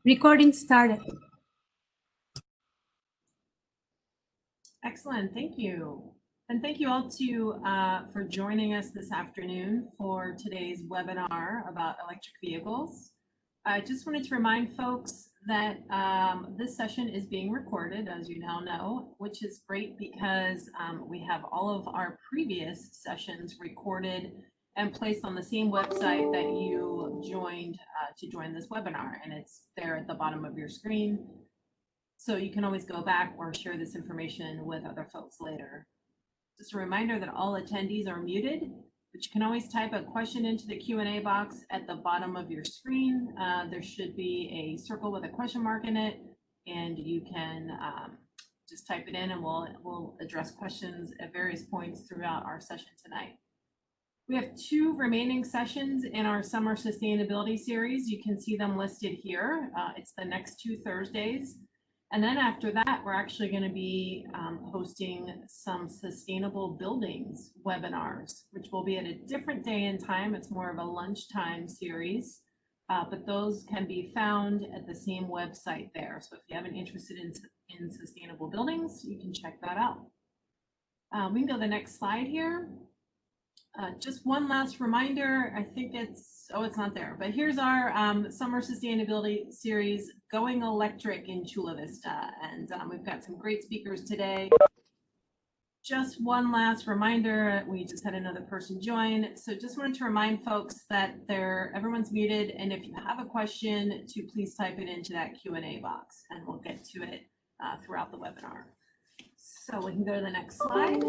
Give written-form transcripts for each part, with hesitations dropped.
Recording started. Excellent, thank you. And thank you all for joining us this afternoon for today's webinar about electric vehicles. I just wanted to remind folks that this session is being recorded, as you now know, which is great because we have all of our previous sessions recorded and placed on the same website that you joined to join this webinar, and it's there at the bottom of your screen. So you can always go back or share this information with other folks later. Just a reminder that all attendees are muted, but you can always type a question into the Q&A box at the bottom of your screen. There should be a circle with a question mark in it, and you can just type it in and we'll address questions at various points throughout our session tonight. We have 2 remaining sessions in our summer sustainability series. You can see them listed here. It's the next 2 Thursdays. And then after that, we're actually going to be hosting some sustainable buildings webinars, which will be at a different day and time. It's more of a lunchtime series, but those can be found at the same website there. So if you have an interest in sustainable buildings, you can check that out. We can go to the next slide here. Just one last reminder, I think it's not there, but here's our summer sustainability series, Going Electric in Chula Vista. And we've got some great speakers today. Just one last reminder, we just had another person join. So just wanted to remind folks that everyone's muted. And if you have a question, to please type it into that Q&A box and we'll get to it throughout the webinar. So we can go to the next slide.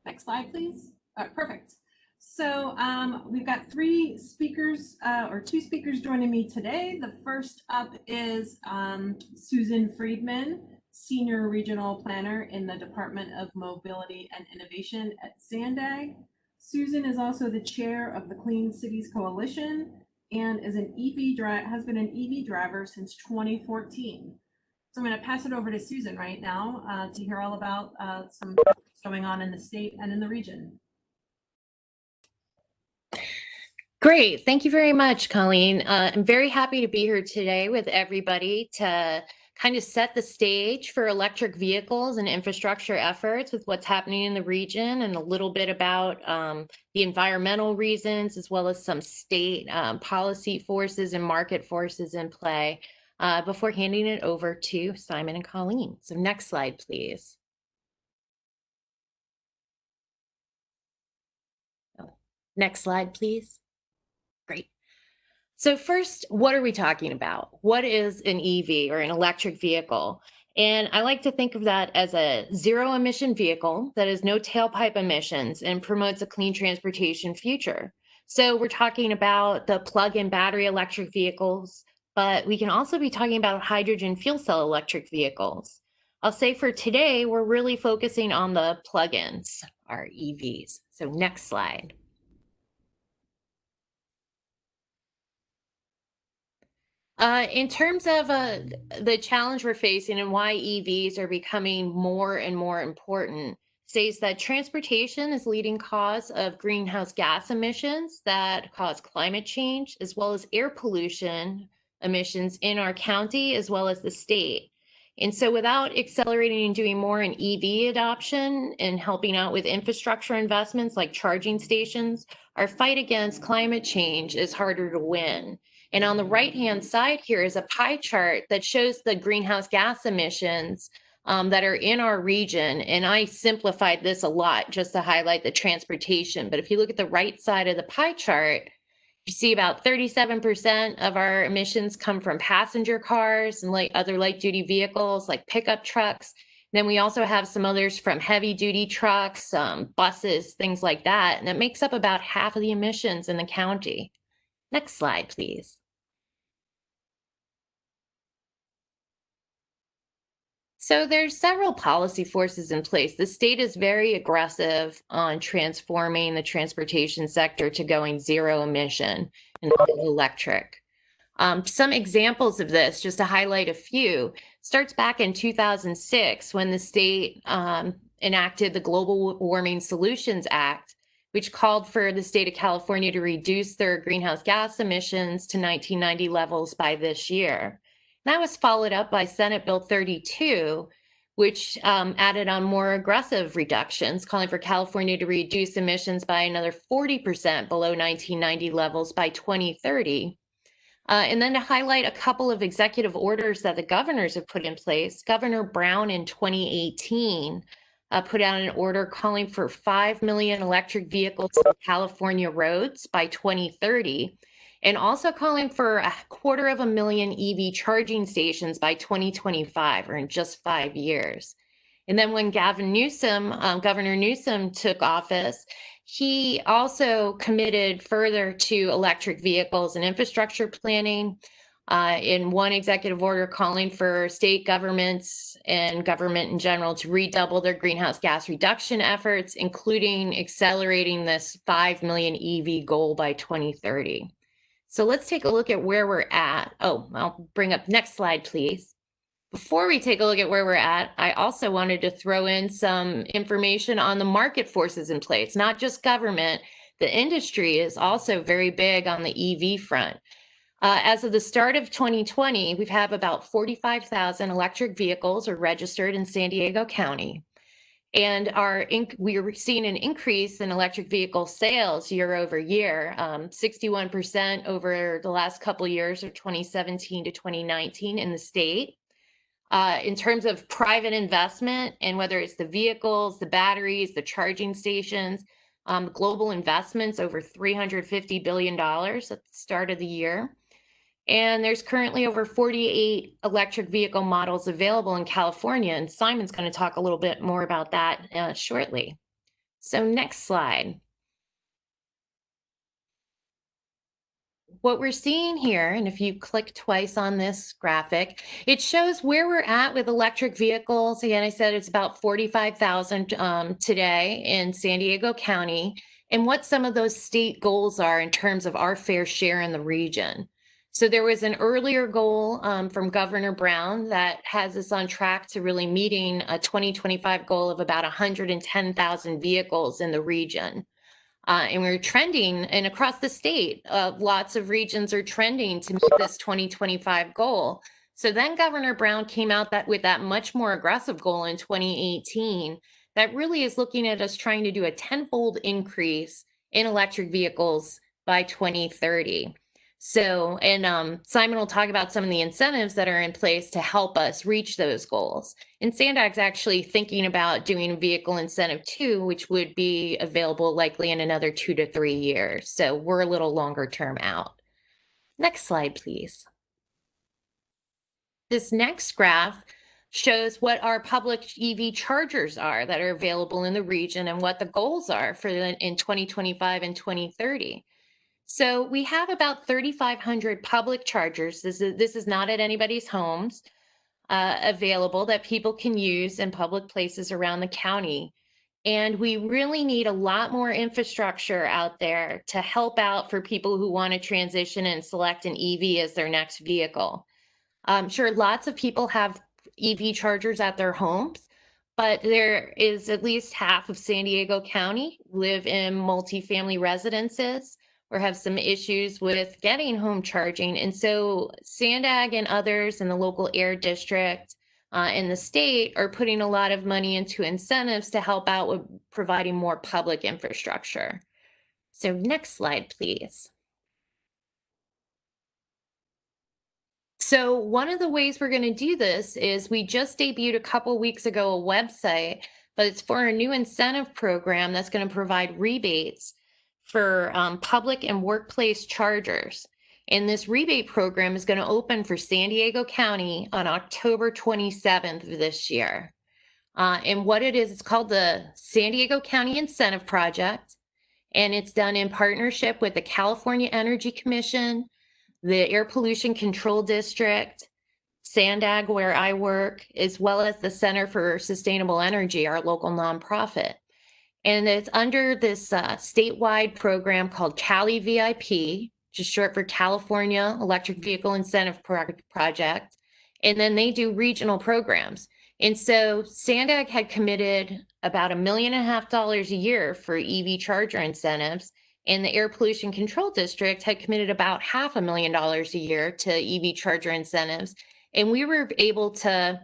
Next slide, please. Perfect. So we've got 3 speakers or 2 speakers joining me today. The first up is Susan Friedman, Senior Regional Planner in the Department of Mobility and Innovation at Sandag. Susan is also the chair of the Clean Cities Coalition and is has been an EV driver since 2014. So I'm going to pass it over to Susan right now to hear all about some going on in the state and in the region. Great. Thank you very much, Colleen. I'm very happy to be here today with everybody to kind of set the stage for electric vehicles and infrastructure efforts with what's happening in the region and a little bit about the environmental reasons as well as some state policy forces and market forces in play before handing it over to Simon and Colleen. So next slide, please. Next slide, please. Great. So first, what are we talking about? What is an EV or an electric vehicle? And I like to think of that as a zero emission vehicle that has no tailpipe emissions and promotes a clean transportation future. So we're talking about the plug-in battery electric vehicles, but we can also be talking about hydrogen fuel cell electric vehicles. I'll say for today, we're really focusing on the plug-ins, our EVs. So next slide. In terms of the challenge we're facing and why EVs are becoming more and more important, states that transportation is leading cause of greenhouse gas emissions that cause climate change, as well as air pollution emissions in our county, as well as the state. And so without accelerating and doing more in EV adoption and helping out with infrastructure investments like charging stations, our fight against climate change is harder to win. And on the right-hand side here is a pie chart that shows the greenhouse gas emissions that are in our region. And I simplified this a lot just to highlight the transportation. But if you look at the right side of the pie chart, you see about 37% of our emissions come from passenger cars and other light-duty vehicles like pickup trucks. Then we also have some others from heavy-duty trucks, buses, things like that. And it makes up about half of the emissions in the county. Next slide, please. So there's several policy forces in place. The state is very aggressive on transforming the transportation sector to going zero emission and electric. Some examples of this, just to highlight a few, starts back in 2006 when the state enacted the Global Warming Solutions Act, which called for the state of California to reduce their greenhouse gas emissions to 1990 levels by this year. That was followed up by Senate Bill 32, which added on more aggressive reductions, calling for California to reduce emissions by another 40% below 1990 levels by 2030. And then to highlight a couple of executive orders that the governors have put in place, Governor Brown in 2018 put out an order calling for 5 million electric vehicles on California roads by 2030, and also calling for 250,000 EV charging stations by 2025, or in just 5 years. And then when Governor Newsom took office, he also committed further to electric vehicles and infrastructure planning in one executive order calling for state governments and government in general to redouble their greenhouse gas reduction efforts, including accelerating this 5 million EV goal by 2030. So let's take a look at where we're at. Oh, I'll bring up next slide, please. Before we take a look at where we're at, I also wanted to throw in some information on the market forces in place, not just government. The industry is also very big on the EV front. As of the start of 2020, we've had about 45,000 electric vehicles are registered in San Diego County. And we are seeing an increase in electric vehicle sales year over year, 61% over the last couple of years of 2017 to 2019 in the state. In terms of private investment, and whether it's the vehicles, the batteries, the charging stations, global investments over $350 billion at the start of the year. And there's currently over 48 electric vehicle models available in California, and Simon's going to talk a little bit more about that shortly. So next slide. What we're seeing here, and if you click twice on this graphic, it shows where we're at with electric vehicles. Again, I said it's about 45,000 today in San Diego County, and what some of those state goals are in terms of our fair share in the region. So there was an earlier goal from Governor Brown that has us on track to really meeting a 2025 goal of about 110,000 vehicles in the region. And we're trending, and across the state, lots of regions are trending to meet this 2025 goal. So then Governor Brown came out with that much more aggressive goal in 2018 that really is looking at us trying to do a tenfold increase in electric vehicles by 2030. So, and Simon will talk about some of the incentives that are in place to help us reach those goals. And SANDAG's actually thinking about doing a vehicle incentive too, which would be available likely in another 2 to 3 years. So we're a little longer term out. Next slide, please. This next graph shows what our public EV chargers are that are available in the region and what the goals are for in 2025 and 2030. So we have about 3,500 public chargers. This is not at anybody's homes available that people can use in public places around the county. And we really need a lot more infrastructure out there to help out for people who want to transition and select an EV as their next vehicle. I'm sure lots of people have EV chargers at their homes, but there is at least half of San Diego County live in multifamily residences or have some issues with getting home charging. And so SANDAG and others in the local air district in the state are putting a lot of money into incentives to help out with providing more public infrastructure. So next slide, please. So one of the ways we're going to do this is we just debuted a couple weeks ago a website, but it's for a new incentive program that's going to provide rebates for public and workplace chargers. And this rebate program is going to open for San Diego County on October 27th of this year. And what it is, it's called the San Diego County Incentive Project, and it's done in partnership with the California Energy Commission, the Air Pollution Control District, SANDAG, where I work, as well as the Center for Sustainable Energy, our local nonprofit. And it's under this statewide program called Cali VIP, just short for California Electric Vehicle Incentive Project. And then they do regional programs. And so Sandag had committed about $1.5 million a year for EV charger incentives, and the Air Pollution Control District had committed about $500,000 a year to EV charger incentives. And we were able to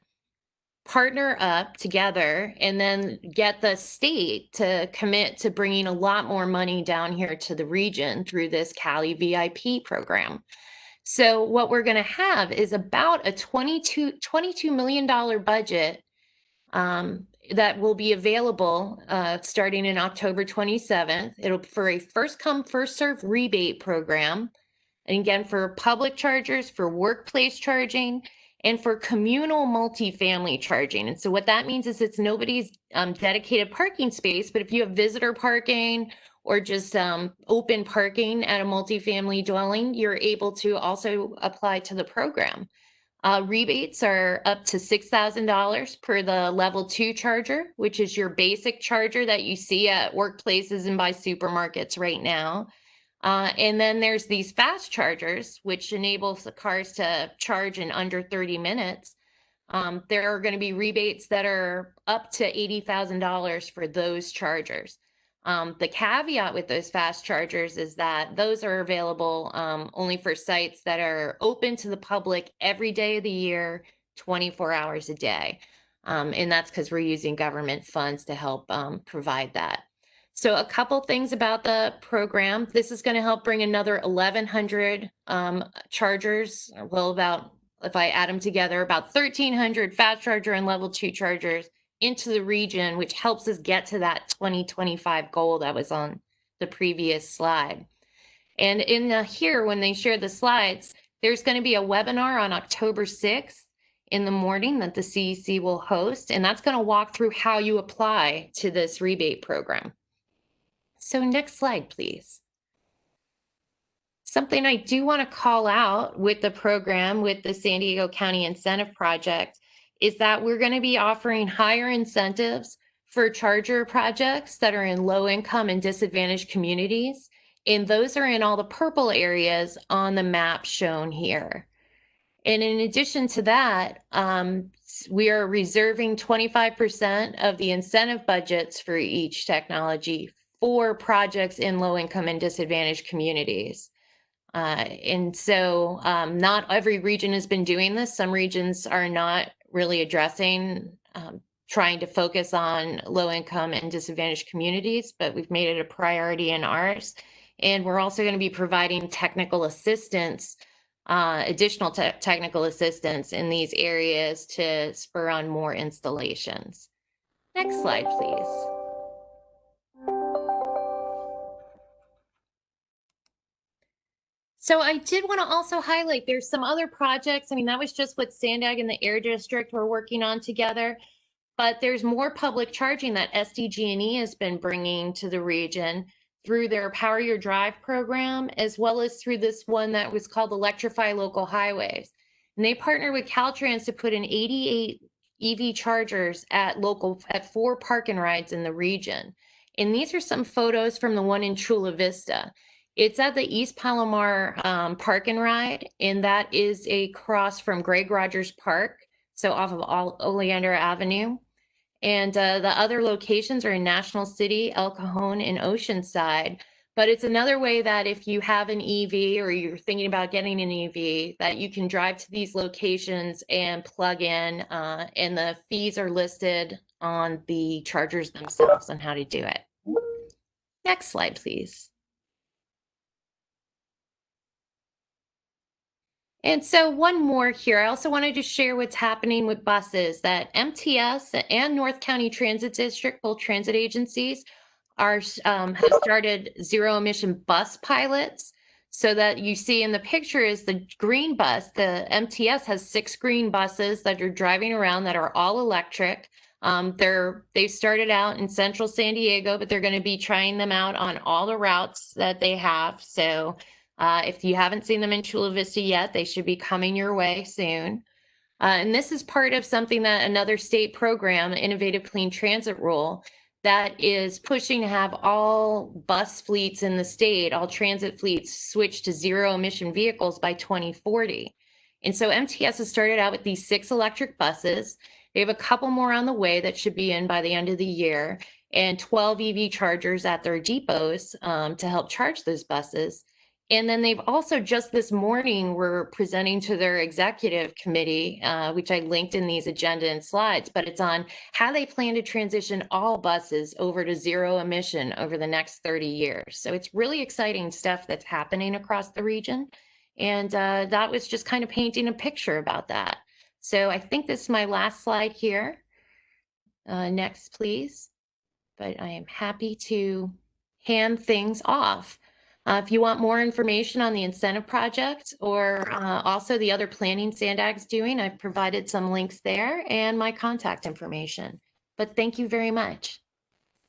partner up together and then get the state to commit to bringing a lot more money down here to the region through this Cali VIP program. So what we're going to have is about a $22 million budget that will be available starting in October 27th. It'll for a first come, first serve rebate program. And again, for public chargers, for workplace charging, and for communal multifamily charging. And so what that means is it's nobody's dedicated parking space, but if you have visitor parking or just open parking at a multifamily dwelling, you're able to also apply to the program. Rebates are up to $6,000 per the level 2 charger, which is your basic charger that you see at workplaces and by supermarkets right now. And then there's these fast chargers, which enables the cars to charge in under 30 minutes. There are going to be rebates that are up to $80,000 for those chargers. The caveat with those fast chargers is that those are available only for sites that are open to the public every day of the year, 24 hours a day. And that's because we're using government funds to help provide that. So a couple things about the program. This is going to help bring another 1,100 chargers. Well, about, if I add them together, about 1,300 fast charger and level 2 chargers into the region, which helps us get to that 2025 goal that was on the previous slide. And in here, when they share the slides, there's going to be a webinar on October 6th in the morning that the CEC will host, and that's going to walk through how you apply to this rebate program. So next slide, please. Something I do want to call out with the program, with the San Diego County Incentive Project, is that we're going to be offering higher incentives for charger projects that are in low income and disadvantaged communities. And those are in all the purple areas on the map shown here. And in addition to that, we are reserving 25% of the incentive budgets for each technology for projects in low income and disadvantaged communities. And so not every region has been doing this. Some regions are not really addressing, trying to focus on low income and disadvantaged communities, but we've made it a priority in ours. And we're also going to be providing technical assistance, additional technical assistance in these areas to spur on more installations. Next slide, please. So I did want to also highlight there's some other projects. I mean, that was just what Sandag and the Air District were working on together, but there's more public charging that SDG&E has been bringing to the region through their Power Your Drive program, as well as through this one that was called Electrify Local Highways. And they partnered with Caltrans to put in 88 EV chargers at 4 park and rides in the region. And these are some photos from the one in Chula Vista. It's at the East Palomar Park and Ride, and that is across from Greg Rogers Park, so off of Oleander Avenue. And the other locations are in National City, El Cajon, and Oceanside. But it's another way that if you have an EV or you're thinking about getting an EV, that you can drive to these locations and plug in, and the fees are listed on the chargers themselves on how to do it. Next slide, please. And so one more here. I also wanted to share what's happening with buses, that MTS and North County Transit District, both transit agencies, have started zero emission bus pilots. So that you see in the picture is the green bus. The MTS has 6 green buses that are driving around that are all electric. They started out in central San Diego, but they're going to be trying them out on all the routes that they have. So if you haven't seen them in Chula Vista yet, they should be coming your way soon. And this is part of something that another state program, Innovative Clean Transit Rule, that is pushing to have all bus fleets in the state, all transit fleets, switch to zero emission vehicles by 2040. And so MTS has started out with these 6 electric buses. They have a couple more on the way that should be in by the end of the year, and 12 EV chargers at their depots to help charge those buses. And then they've also just this morning were presenting to their executive committee, which I linked in these agenda and slides, but it's on how they plan to transition all buses over to zero emission over the next 30 years. So it's really exciting stuff that's happening across the region. And that was just kind of painting a picture about that. So I think this is my last slide here. Next, please. But I am happy to hand things off. If you want more information on the incentive project or also the other planning Sandag's doing, I've provided some links there and my contact information. But thank you very much.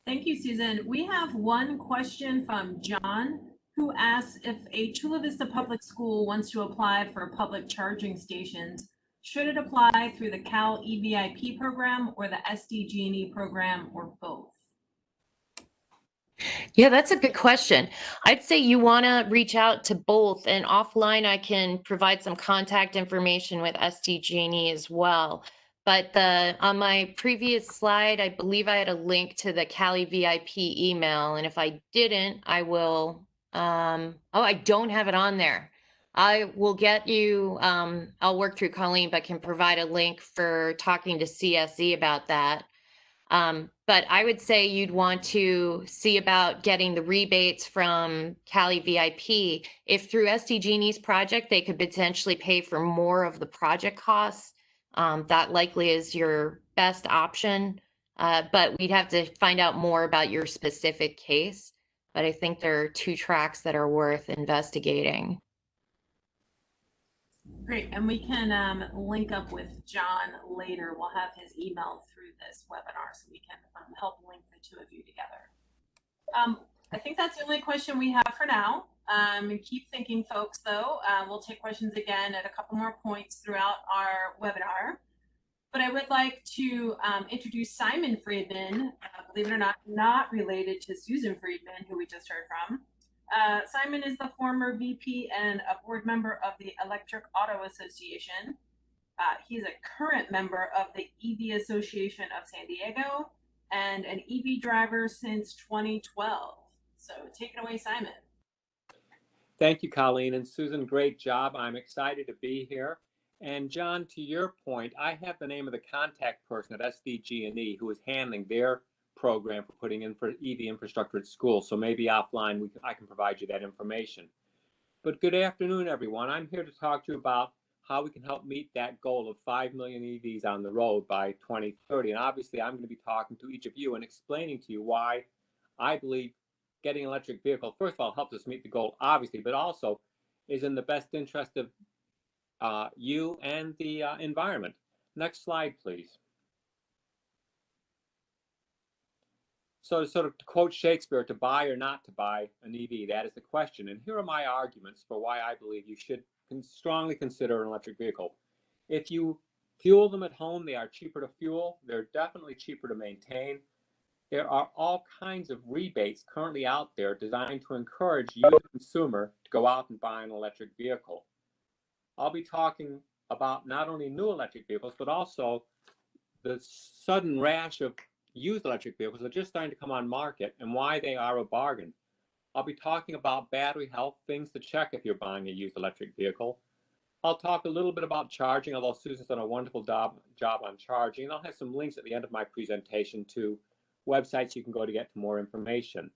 Thank you, Susan. We have one question from John, who asks if a Chula Vista public school wants to apply for public charging stations, should it apply through the Cal EVIP program or the SDG&E program or both? Yeah, that's a good question. I'd say you want to reach out to both, and offline I can provide some contact information with SDG&E as well. But on my previous slide, I believe I had a link to the Cali VIP email, and if I didn't, I will. Oh, I don't have it on there. I will get you. I'll work through Colleen, but can provide a link for talking to CSE about that. But I would say you'd want to see about getting the rebates from Cali VIP. If through SDG&E's project, they could potentially pay for more of the project costs, that likely is your best option. But we'd have to find out more about your specific case. But I think there are two tracks that are worth investigating. Great, and we can link up with John later. We'll have his email through this webinar so we can help link the two of you together. I think that's the only question we have for now. Keep thinking, folks, though. We'll take questions again at a couple more points throughout our webinar. But I would like to introduce Simon Friedman, believe it or not related to Susan Friedman, who we just heard from. Simon is the former VP and a board member of the Electric Auto Association. He's a current member of the EV Association of San Diego and an EV driver since 2012. So take it away, Simon. Thank you, Colleen and Susan. Great job. I'm excited to be here. And John, to your point, I have the name of the contact person at SDG&E who is handling their program for putting in for EV infrastructure at school. So maybe offline I can provide you that information. But good afternoon, everyone. I'm here to talk to you about how we can help meet that goal of 5 million EVs on the road by 2030. And obviously, I'm going to be talking to each of you and explaining to you why I believe getting an electric vehicle, first of all, helps us meet the goal, obviously, but also is in the best interest of you and the environment. Next slide, please. So to sort of quote Shakespeare, to buy or not to buy an EV, that is the question. And here are my arguments for why I believe you should strongly consider an electric vehicle. If you fuel them at home, they are cheaper to fuel. They're definitely cheaper to maintain. There are all kinds of rebates currently out there designed to encourage you, the consumer, to go out and buy an electric vehicle. I'll be talking about not only new electric vehicles, but also the sudden rash of used electric vehicles that are just starting to come on market and why they are a bargain. I'll be talking about battery health, things to check if you're buying a used electric vehicle. I'll talk a little bit about charging, although Susan's done a wonderful job on charging. And I'll have some links at the end of my presentation to websites you can go to get more information.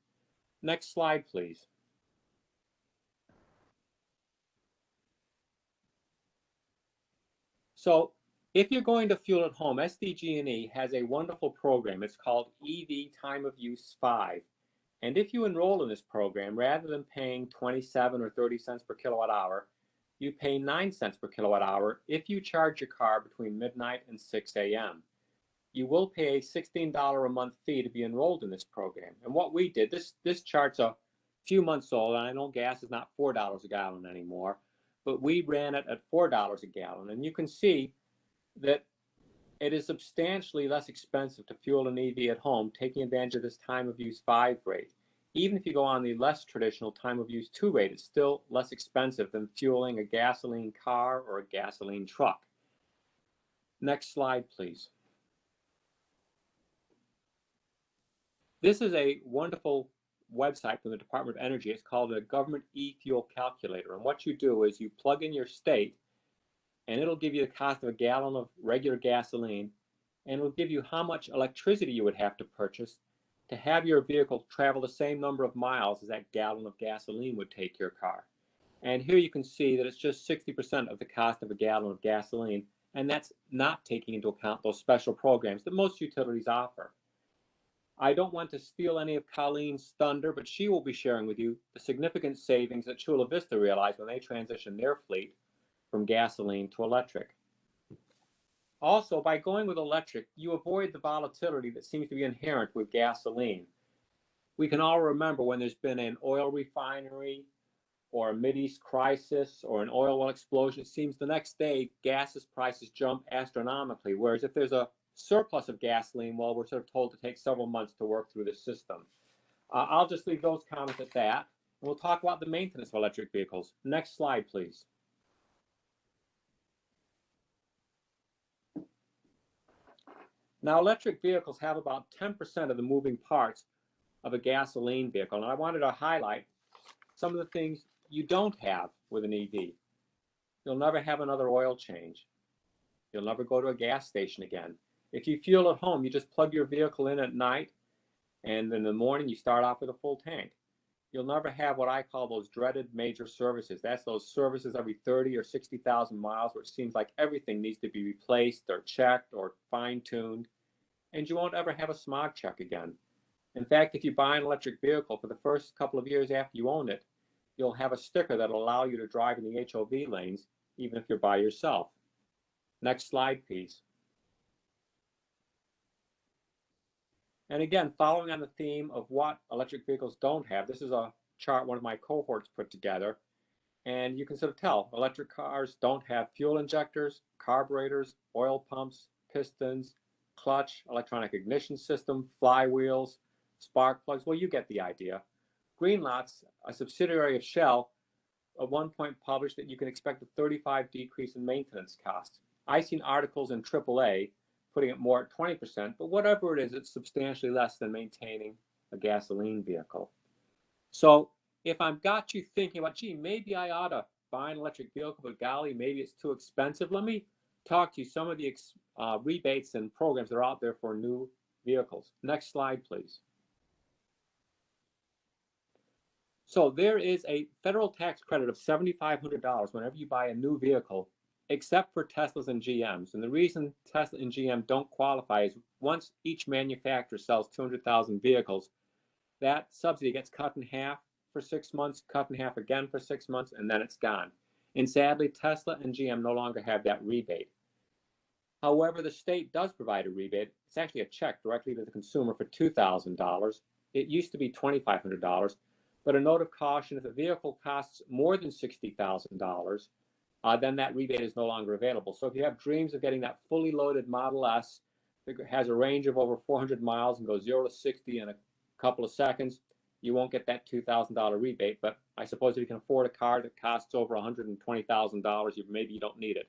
Next slide, please. So if you're going to fuel at home, SDG&E has a wonderful program. It's called EV Time of Use 5. And if you enroll in this program, rather than paying 27 or 30 cents per kilowatt hour, you pay 9 cents per kilowatt hour if you charge your car between midnight and 6 a.m. You will pay a $16 a month fee to be enrolled in this program. And what we did, this chart's a few months old, and I know gas is not $4 a gallon anymore, but we ran it at $4 a gallon. And you can see that it is substantially less expensive to fuel an EV at home, taking advantage of this time of use 5 rate. Even if you go on the less traditional time of use 2 rate, it's still less expensive than fueling a gasoline car or a gasoline truck. Next slide, please. This is a wonderful website from the Department of Energy. It's called a Government E-Fuel Calculator. And what you do is you plug in your state, and it'll give you the cost of a gallon of regular gasoline, and it'll give you how much electricity you would have to purchase to have your vehicle travel the same number of miles as that gallon of gasoline would take your car. And here you can see that it's just 60% of the cost of a gallon of gasoline, and that's not taking into account those special programs that most utilities offer. I don't want to steal any of Colleen's thunder, but she will be sharing with you the significant savings that Chula Vista realized when they transitioned their fleet from gasoline to electric. Also, by going with electric, you avoid the volatility that seems to be inherent with gasoline. We can all remember when there's been an oil refinery or a Mideast crisis or an oil well explosion, it seems the next day gas prices jump astronomically. Whereas if there's a surplus of gasoline, well, we're sort of told to take several months to work through the system. I'll just leave those comments at that. And we'll talk about the maintenance of electric vehicles. Next slide, please. Now, electric vehicles have about 10% of the moving parts of a gasoline vehicle. And I wanted to highlight some of the things you don't have with an EV. You'll never have another oil change. You'll never go to a gas station again. If you fuel at home, you just plug your vehicle in at night, and in the morning you start off with a full tank. You'll never have what I call those dreaded major services. That's those services every 30 or 60,000 miles where it seems like everything needs to be replaced or checked or fine-tuned. And you won't ever have a smog check again. In fact, if you buy an electric vehicle for the first couple of years after you own it, you'll have a sticker that'll allow you to drive in the HOV lanes, even if you're by yourself. Next slide, please. And again, following on the theme of what electric vehicles don't have, this is a chart one of my cohorts put together. And you can sort of tell electric cars don't have fuel injectors, carburetors, oil pumps, pistons, clutch, electronic ignition system, flywheels, spark plugs. Well, you get the idea. Greenlots, a subsidiary of Shell, at one point published that you can expect a 35% decrease in maintenance costs. I've seen articles in AAA putting it more at 20%, but whatever it is, it's substantially less than maintaining a gasoline vehicle. So if I've got you thinking about, gee, maybe I ought to buy an electric vehicle, but golly, maybe it's too expensive, let me talk to you some of the rebates and programs that are out there for new vehicles. Next slide, please. So there is a federal tax credit of $7,500 whenever you buy a new vehicle, except for Teslas and GMs. And the reason Tesla and GM don't qualify is once each manufacturer sells 200,000 vehicles, that subsidy gets cut in half for 6 months, cut in half again for 6 months, and then it's gone. And sadly, Tesla and GM no longer have that rebate. However, the state does provide a rebate. It's actually a check directly to the consumer for $2,000. It used to be $2,500. But a note of caution, if the vehicle costs more than $60,000, then that rebate is no longer available. So if you have dreams of getting that fully loaded Model S that has a range of over 400 miles and goes 0 to 60 in a couple of seconds, you won't get that $2,000 rebate. But I suppose if you can afford a car that costs over $120,000, maybe you don't need it.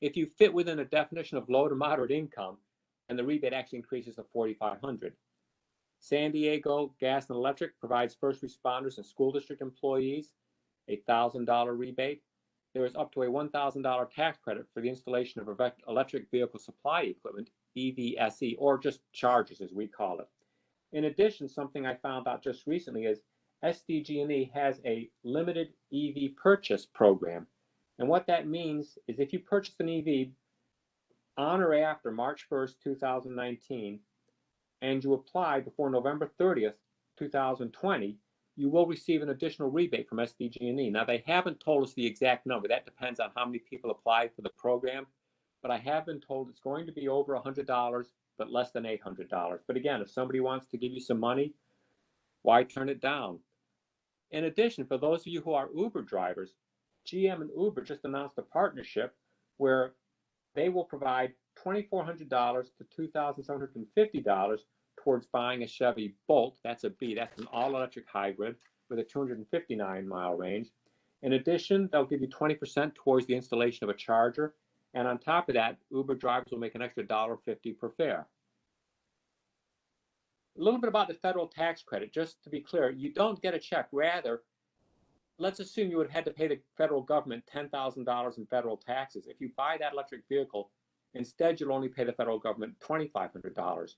If you fit within a definition of low to moderate income, and the rebate actually increases to $4,500. San Diego Gas and Electric provides first responders and school district employees a $1,000 rebate. There is up to a $1,000 tax credit for the installation of electric vehicle supply equipment, EVSE, or just chargers as we call it. In addition, something I found out just recently is SDG&E has a limited EV purchase program. And what that means is if you purchase an EV on or after March 1st, 2019, and you apply before November 30th, 2020, you will receive an additional rebate from SDG&E. Now, they haven't told us the exact number. That depends on how many people apply for the program. But I have been told it's going to be over $100, but less than $800. But again, if somebody wants to give you some money, why turn it down? In addition, for those of you who are Uber drivers, GM and Uber just announced a partnership where they will provide $2,400 to $2,750 towards buying a Chevy Bolt. That's a B. That's an all-electric hybrid with a 259-mile range. In addition, they'll give you 20% towards the installation of a charger. And on top of that, Uber drivers will make an extra $1.50 per fare. A little bit about the federal tax credit, just to be clear, you don't get a check. Rather, let's assume you would have had to pay the federal government $10,000 in federal taxes. If you buy that electric vehicle, instead you'll only pay the federal government $2,500.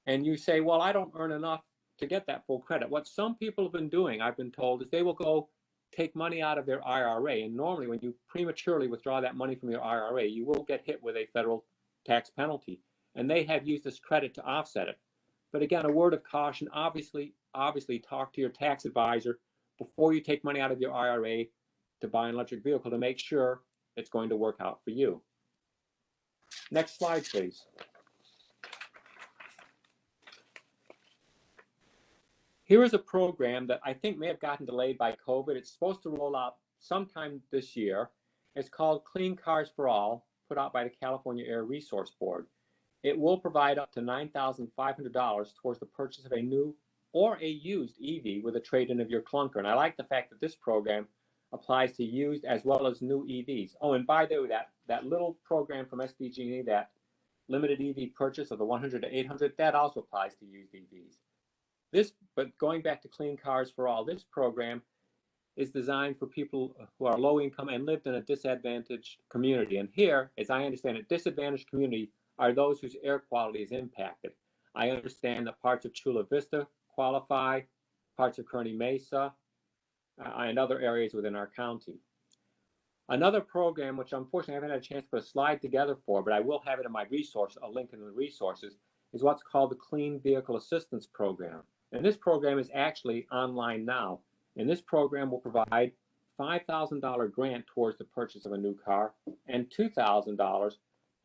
And you say, well, I don't earn enough to get that full credit. What some people have been doing, I've been told, is they will go take money out of their IRA. And normally when you prematurely withdraw that money from your IRA, you will get hit with a federal tax penalty. And they have used this credit to offset it. But again, a word of caution, obviously talk to your tax advisor before you take money out of your IRA to buy an electric vehicle to make sure it's going to work out for you. Next slide, please. Here is a program that I think may have gotten delayed by COVID. It's supposed to roll out sometime this year. It's called Clean Cars for All, put out by the California Air Resource Board. It will provide up to $9,500 towards the purchase of a new or a used EV with a trade-in of your clunker. And I like the fact that this program applies to used as well as new EVs. Oh, and by the way, that little program from SDG&E, that limited EV purchase of the 100 to 800, that also applies to used EVs. But going back to Clean Cars for All, this program is designed for people who are low income and lived in a disadvantaged community. And here, as I understand it, disadvantaged community are those whose air quality is impacted. I understand that parts of Chula Vista qualify, parts of Kearney Mesa, and other areas within our county. Another program, which unfortunately I haven't had a chance to put a slide together for, but I will have it in my resource, a link in the resources, is what's called the Clean Vehicle Assistance Program. And this program is actually online now. And this program will provide $5,000 grant towards the purchase of a new car and $2,000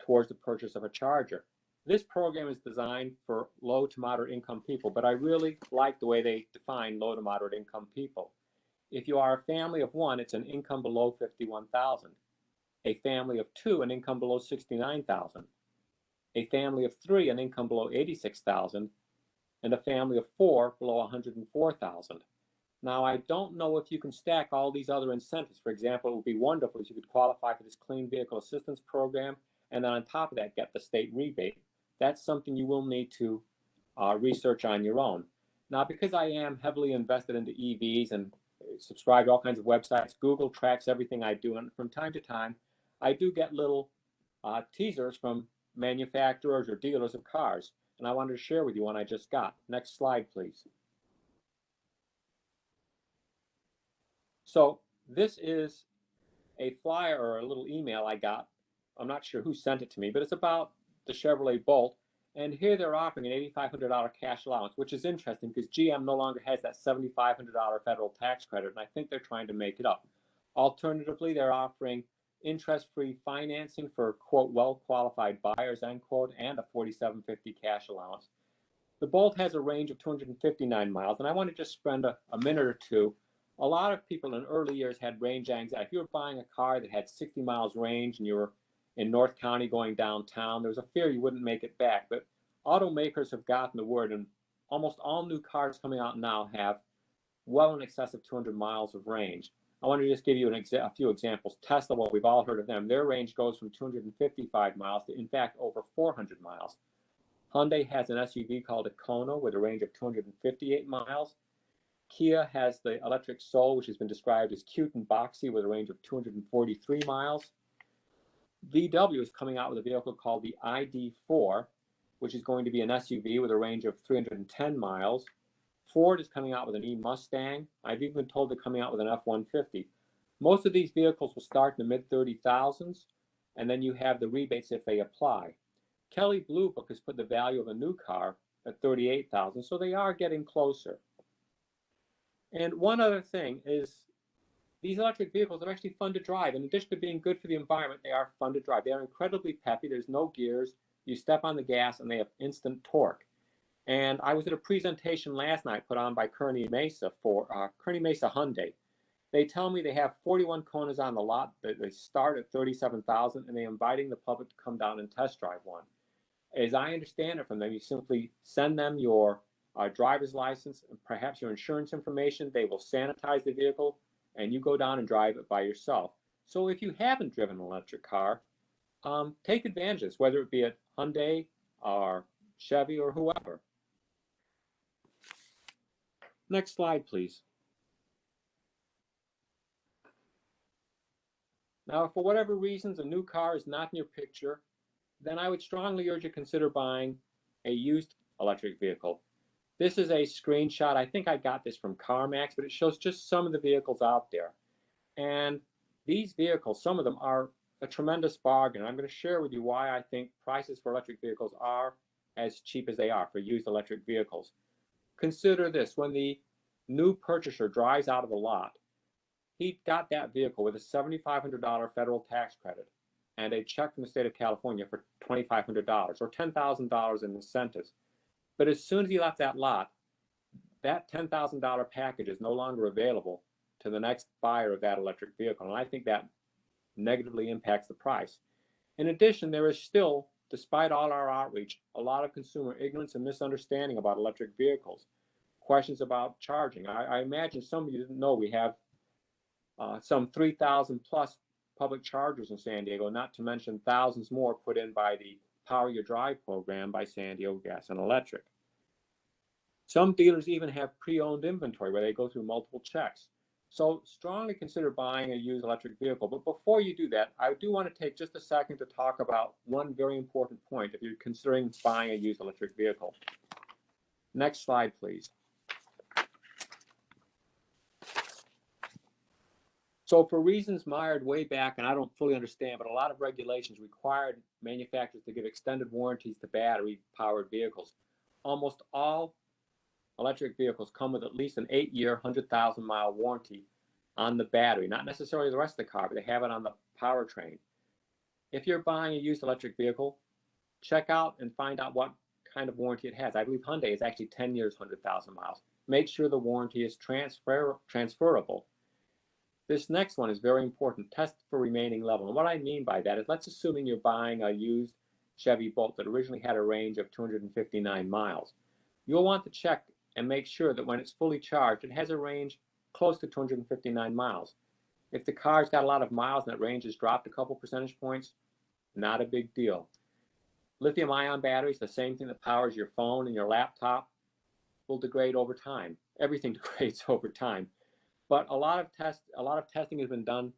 towards the purchase of a charger. This program is designed for low to moderate income people, but I really like the way they define low to moderate income people. If you are a family of one, it's an income below $51,000. A family of two, an income below $69,000. A family of three, an income below $86,000. And a family of four below $104,000. Now, I don't know if you can stack all these other incentives. For example, it would be wonderful if you could qualify for this Clean Vehicle Assistance Program, and then on top of that, get the state rebate. That's something you will need to research on your own. Now, because I am heavily invested into EVs and subscribe to all kinds of websites, Google tracks everything I do, and from time to time, I do get little teasers from manufacturers or dealers of cars. And I wanted to share with you one I just got. Next slide, please. So this is a flyer or a little email I got. I'm not sure who sent it to me, but it's about the Chevrolet Bolt. And here they're offering an $8,500 cash allowance, which is interesting because GM no longer has that $7,500 federal tax credit, and I think they're trying to make it up. Alternatively, they're offering interest-free financing for, quote, well-qualified buyers, end quote, and a $4,750 cash allowance. The Bolt has a range of 259 miles, and I want to just spend a minute or two. A lot of people in early years had range anxiety. If you were buying a car that had 60 miles range and you were in North County going downtown, there was a fear you wouldn't make it back. But automakers have gotten the word, and almost all new cars coming out now have well in excess of 200 miles of range. I want to just give you a few examples. Tesla, well, we've all heard of them. Their range goes from 255 miles to, in fact, over 400 miles. Hyundai has an SUV called a Kona with a range of 258 miles. Kia has the electric Soul, which has been described as cute and boxy with a range of 243 miles. VW is coming out with a vehicle called the ID4, which is going to be an SUV with a range of 310 miles. Ford is coming out with an E-Mustang. I've even been told they're coming out with an F-150. Most of these vehicles will start in the mid-30,000s, and then you have the rebates if they apply. Kelley Blue Book has put the value of a new car at $38,000, so they are getting closer. And one other thing is these electric vehicles are actually fun to drive. In addition to being good for the environment, they are fun to drive. They are incredibly peppy. There's no gears. You step on the gas, and they have instant torque. And I was at a presentation last night put on by Kearney Mesa for Kearney Mesa Hyundai. They tell me they have 41 Konas on the lot. They start at $37,000, and they're inviting the public to come down and test drive one. As I understand it from them, you simply send them your driver's license and perhaps your insurance information. They will sanitize the vehicle, and you go down and drive it by yourself. So if you haven't driven an electric car, take advantage of this, whether it be at Hyundai or Chevy or whoever. Next slide, please. Now, for whatever reasons a new car is not in your picture, then I would strongly urge you to consider buying a used electric vehicle. This is a screenshot. I think I got this from CarMax, but it shows just some of the vehicles out there. And these vehicles, some of them are a tremendous bargain. I'm going to share with you why I think prices for electric vehicles are as cheap as they are for used electric vehicles. Consider this: when the new purchaser drives out of the lot, he got that vehicle with a $7,500 federal tax credit and a check from the state of California for $2,500 or $10,000 in incentives. But as soon as he left that lot, that $10,000 package is no longer available to the next buyer of that electric vehicle. And I think that negatively impacts the price. In addition, there is still, despite all our outreach, a lot of consumer ignorance and misunderstanding about electric vehicles. Questions about charging. I imagine some of you didn't know we have some 3,000 plus public chargers in San Diego, not to mention thousands more put in by the Power Your Drive program by San Diego Gas and Electric. Some dealers even have pre-owned inventory where they go through multiple checks. So strongly consider buying a used electric vehicle. But before you do that, I do want to take just a second to talk about one very important point if you're considering buying a used electric vehicle. Next slide, please. So for reasons mired way back, and I don't fully understand, but a lot of regulations required manufacturers to give extended warranties to battery-powered vehicles. Almost all electric vehicles come with at least an 8-year, 100,000-mile warranty on the battery, not necessarily the rest of the car, but they have it on the powertrain. If you're buying a used electric vehicle, check out and find out what kind of warranty it has. I believe Hyundai is actually 10 years, 100,000 miles. Make sure the warranty is transferable. This next one is very important. Test for remaining level. And what I mean by that is, let's assume you're buying a used Chevy Bolt that originally had a range of 259 miles. You'll want to check and make sure that when it's fully charged, it has a range close to 259 miles. If the car's got a lot of miles and that range has dropped a couple percentage points, not a big deal. Lithium-ion batteries, the same thing that powers your phone and your laptop, will degrade over time. Everything degrades over time. But a lot of testing has been done.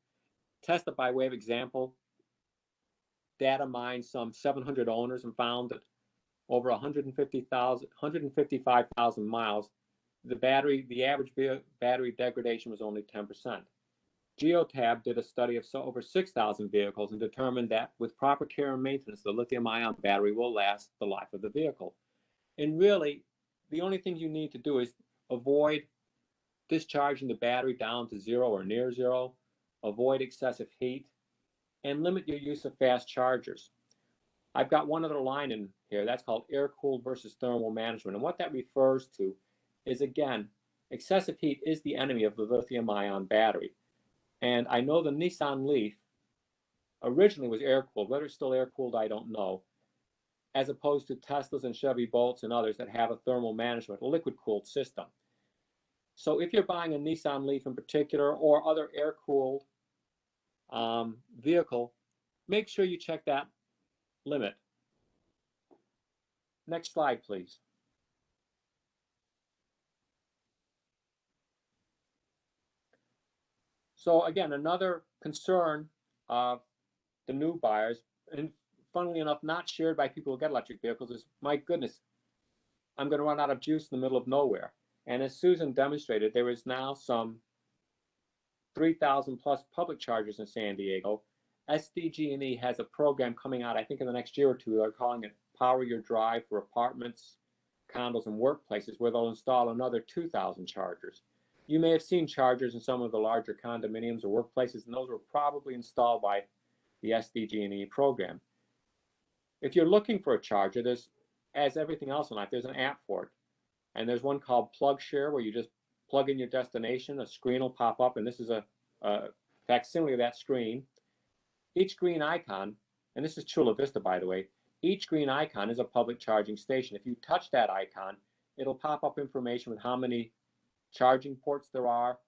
Tested by way of example, data mined some 700 owners and found that over 155,000 miles, the average battery degradation was only 10%. Geotab did a study of over 6,000 vehicles and determined that with proper care and maintenance, the lithium-ion battery will last the life of the vehicle. And really, the only thing you need to do is avoid discharging the battery down to zero or near zero, avoid excessive heat, and limit your use of fast chargers. I've got one other line in here that's called air-cooled versus thermal management. And what that refers to is, again, excessive heat is the enemy of the lithium-ion battery. And I know the Nissan Leaf originally was air-cooled. Whether it's still air-cooled, I don't know, as opposed to Teslas and Chevy Bolts and others that have a thermal management, a liquid-cooled system. So if you're buying a Nissan Leaf in particular or other air-cooled vehicle, make sure you check that limit. Next slide, please. So again, another concern of the new buyers, and funnily enough, not shared by people who get electric vehicles, is, my goodness, I'm going to run out of juice in the middle of nowhere. And as Susan demonstrated, there is now some 3,000 plus public chargers in San Diego. SDG&E has a program coming out, I think in the next year or two. They're calling it Power Your Drive for apartments, condos, and workplaces, where they'll install another 2,000 chargers. You may have seen chargers in some of the larger condominiums or workplaces, and those were probably installed by the SDG&E program. If you're looking for a charger, there's, as everything else in life, there's an app for it. And there's one called PlugShare, where you just plug in your destination, a screen will pop up, and this is a facsimile of that screen. Each green icon, and this is Chula Vista, by the way, each green icon is a public charging station. If you touch that icon, it'll pop up information with how many charging ports there are,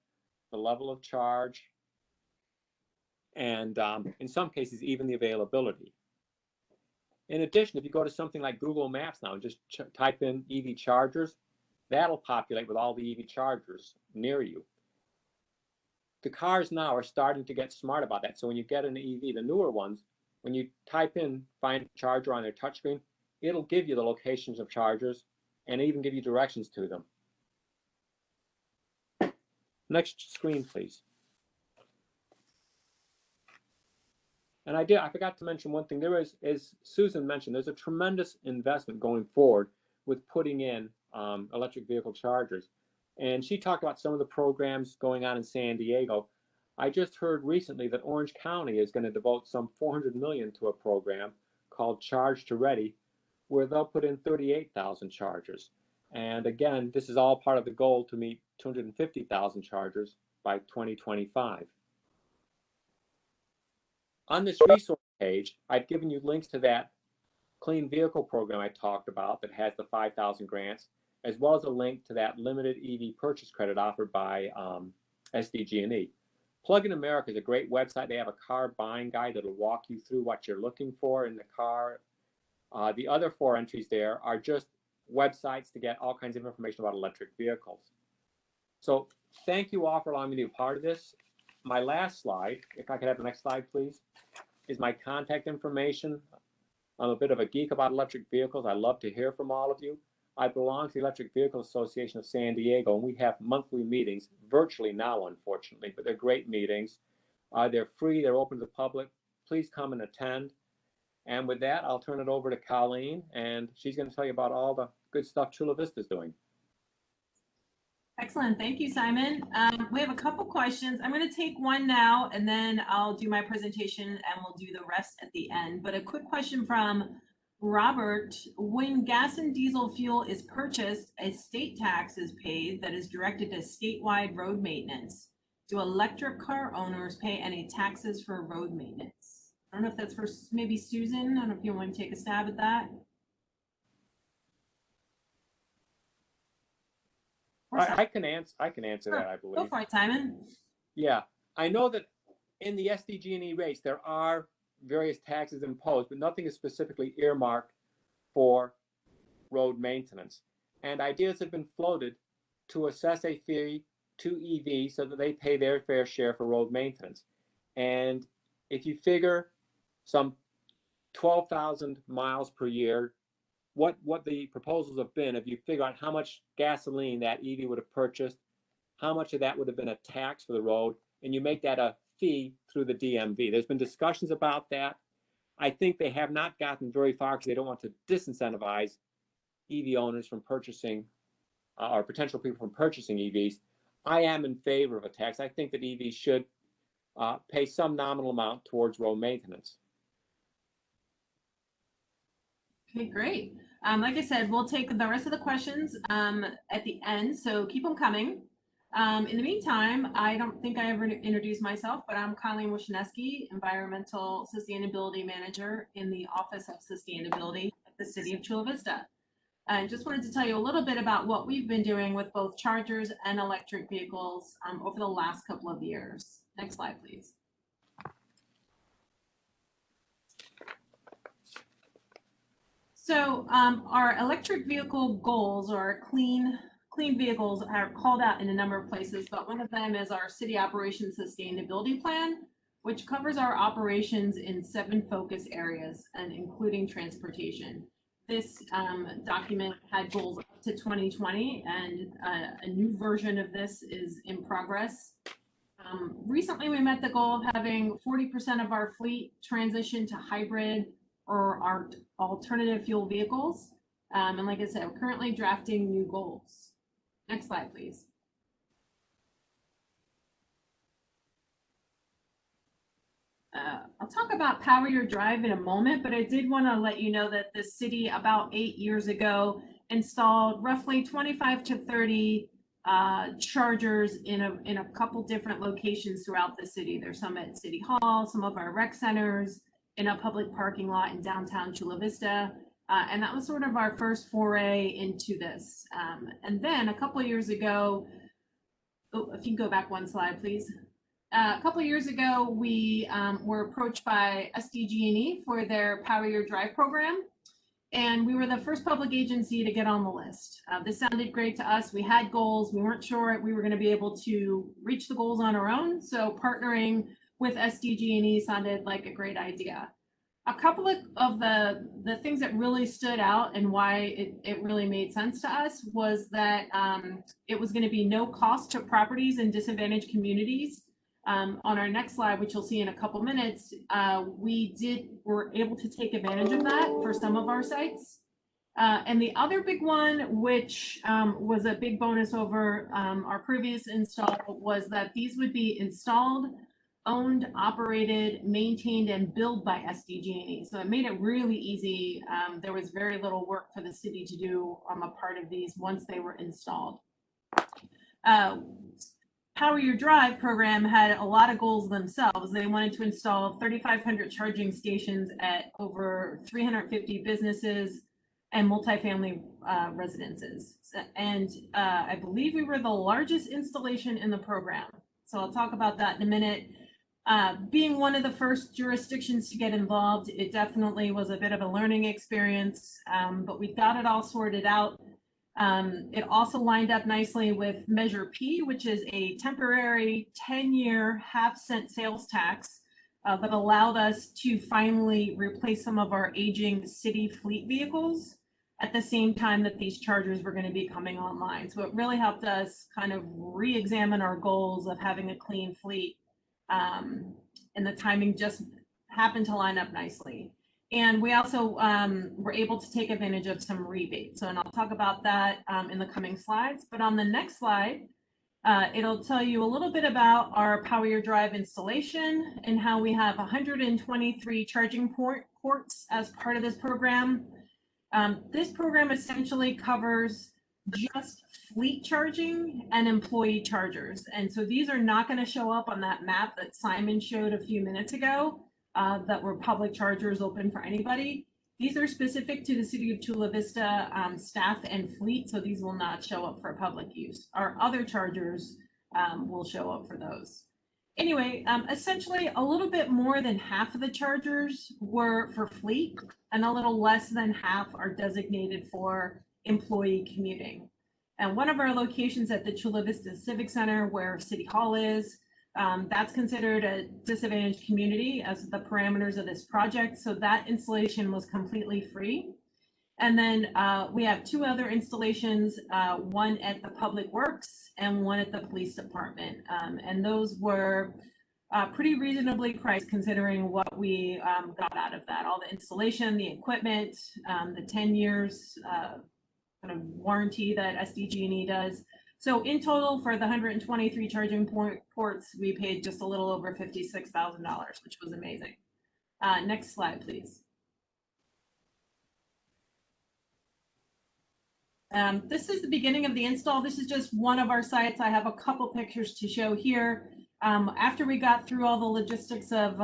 the level of charge, and in some cases, even the availability. In addition, if you go to something like Google Maps now and just type in EV chargers, That'll populate with all the EV chargers near you. The cars now are starting to get smart about that. So when you get an EV, the newer ones, when you type in find a charger on their touchscreen, it'll give you the locations of chargers and even give you directions to them. Next screen, please. And I forgot to mention one thing. There is, as Susan mentioned, there's a tremendous investment going forward with putting in electric vehicle chargers. And she talked about some of the programs going on in San Diego. I just heard recently that Orange County is going to devote some $400 million to a program called Charge to Ready, where they'll put in 38,000 chargers. And again, this is all part of the goal to meet 250,000 chargers by 2025. On this resource page, I've given you links to that clean vehicle program I talked about that has the 5,000 grants, as well as a link to that limited EV purchase credit offered by SDG&E. Plug-in America is a great website. They have a car buying guide that'll walk you through what you're looking for in the car. The other 4 entries there are just websites to get all kinds of information about electric vehicles. So thank you all for allowing me to be a part of this. My last slide, if I could have the next slide, please, is my contact information. I'm a bit of a geek about electric vehicles. I love to hear from all of you. I belong to the Electric Vehicle Association of San Diego, and we have monthly meetings, virtually now, unfortunately, but they're great meetings. They're free, they're open to the public. Please come and attend. And with that, I'll turn it over to Colleen, and she's going to tell you about all the good stuff Chula Vista is doing. Excellent. Thank you, Simon. We have a couple questions. I'm going to take one now, and then I'll do my presentation, and we'll do the rest at the end. But a quick question from Robert. When gas and diesel fuel is purchased, a state tax is paid that is directed to statewide road maintenance. Do electric car owners pay any taxes for road maintenance? I don't know if that's for maybe Susan. I don't know if you want to take a stab at that. I can answer that, I believe. Go for it, Simon. Yeah, I know that in the SDG&E rates, there are various taxes imposed, but nothing is specifically earmarked for road maintenance. And ideas have been floated to assess a fee to EVs so that they pay their fair share for road maintenance. And if you figure some 12,000 miles per year, what the proposals have been, if you figure out how much gasoline that EV would have purchased, how much of that would have been a tax for the road, and you make that a fee through the DMV. There's been discussions about that. I think they have not gotten very far because they don't want to disincentivize EV owners from purchasing or potential people from purchasing EVs. I am in favor of a tax. I think that EVs should pay some nominal amount towards road maintenance. Okay, great. Like I said, we'll take the rest of the questions at the end, so keep them coming. In the meantime, I don't think I ever introduced myself, but I'm Colleen Wisniewski, Environmental Sustainability Manager in the Office of Sustainability at the City of Chula Vista. And just wanted to tell you a little bit about what we've been doing with both chargers and electric vehicles over the last couple of years. Next slide, please. So our electric vehicle goals, or clean vehicles, are called out in a number of places, but one of them is our City Operations Sustainability Plan, which covers our operations in 7 focus areas, and including transportation. This document had goals up to 2020, and a new version of this is in progress. Recently, we met the goal of having 40% of our fleet transition to hybrid or our alternative fuel vehicles. And like I said, we're currently drafting new goals. Next slide, please. I'll talk about Power Your Drive in a moment, but I did want to let you know that the city about 8 years ago installed roughly 25 to 30 chargers in a couple different locations throughout the city. There's some at City Hall, some of our rec centers, in a public parking lot in downtown Chula Vista. And that was sort of our first foray into this. And then a couple of years ago, if you can go back one slide, please. A couple of years ago, we were approached by SDG&E for their Power Your Drive program. And we were the first public agency to get on the list. This sounded great to us. We had goals. We weren't sure we were going to be able to reach the goals on our own. So partnering with SDG&E sounded like a great idea. A couple of the things that really stood out and why it really made sense to us was that it was going to be no cost to properties in disadvantaged communities. On our next slide, which you'll see in a couple minutes, were able to take advantage of that for some of our sites. And the other big one, which was a big bonus over our previous install, was that these would be installed, owned, operated, maintained, and billed by SDG&E. So it made it really easy. There was very little work for the city to do on a part of these once they were installed. Power Your Drive program had a lot of goals themselves. They wanted to install 3,500 charging stations at over 350 businesses and multifamily residences. And I believe we were the largest installation in the program. So I'll talk about that in a minute. Being one of the first jurisdictions to get involved, it definitely was a bit of a learning experience, but we got it all sorted out. It also lined up nicely with Measure P, which is a temporary 10-year half-cent sales tax that allowed us to finally replace some of our aging city fleet vehicles at the same time that these chargers were going to be coming online. So it really helped us kind of re-examine our goals of having a clean fleet. And the timing just happened to line up nicely. And we also were able to take advantage of some rebates. So, and I'll talk about that in the coming slides. But on the next slide, it'll tell you a little bit about our Power Your Drive installation and how we have 123 charging ports as part of this program. This program essentially covers just fleet charging and employee chargers. And so these are not going to show up on that map that Simon showed a few minutes ago that were public chargers open for anybody. These are specific to the city of Chula Vista staff and fleet, so these will not show up for public use. Our other chargers will show up for those. Anyway, essentially a little bit more than half of the chargers were for fleet and a little less than half are designated for employee commuting. And one of our locations at the Chula Vista Civic Center, where City Hall is, that's considered a disadvantaged community as the parameters of this project. So that installation was completely free. And then we have two other installations, one at the Public Works and one at the Police Department. And those were pretty reasonably priced considering what we got out of that. All the installation, the equipment, the 10 years kind of warranty that SDG&E does. So in total for the 123 charging ports, we paid just a little over $56,000, which was amazing. Next slide, please. This is the beginning of the install. This is just one of our sites. I have a couple pictures to show here. After we got through all the logistics of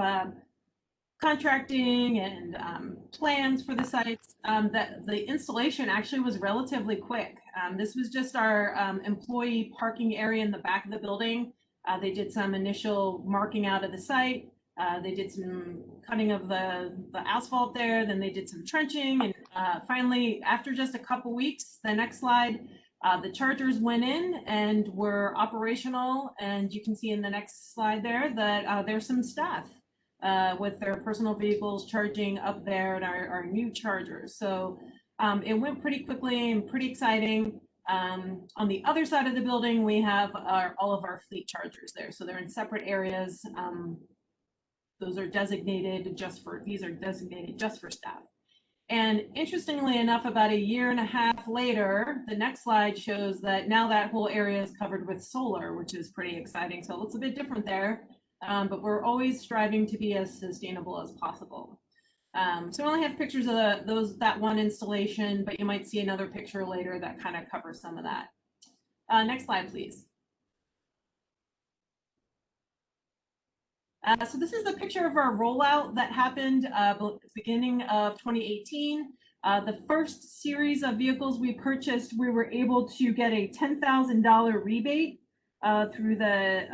contracting and plans for the sites, the installation actually was relatively quick. This was just our employee parking area in the back of the building. They did some initial marking out of the site. They did some cutting of the asphalt there. Then they did some trenching. And finally, after just a couple weeks, the next slide, the chargers went in and were operational. And you can see in the next slide there that there's some staff with their personal vehicles charging up there and our new chargers. So it went pretty quickly and pretty exciting. On the other side of the building, we have all of our fleet chargers there. So they're in separate areas. Those are designated just for, these are designated just for staff. And interestingly enough, about a year and a half later, the next slide shows that now that whole area is covered with solar, which is pretty exciting. So it looks a bit different there, but we're always striving to be as sustainable as possible. So I only have pictures of that one installation, but you might see another picture later that kind of covers some of that. Next slide, please. So this is a picture of our rollout that happened beginning of 2018. The first series of vehicles we purchased, we were able to get a $10,000 rebate through the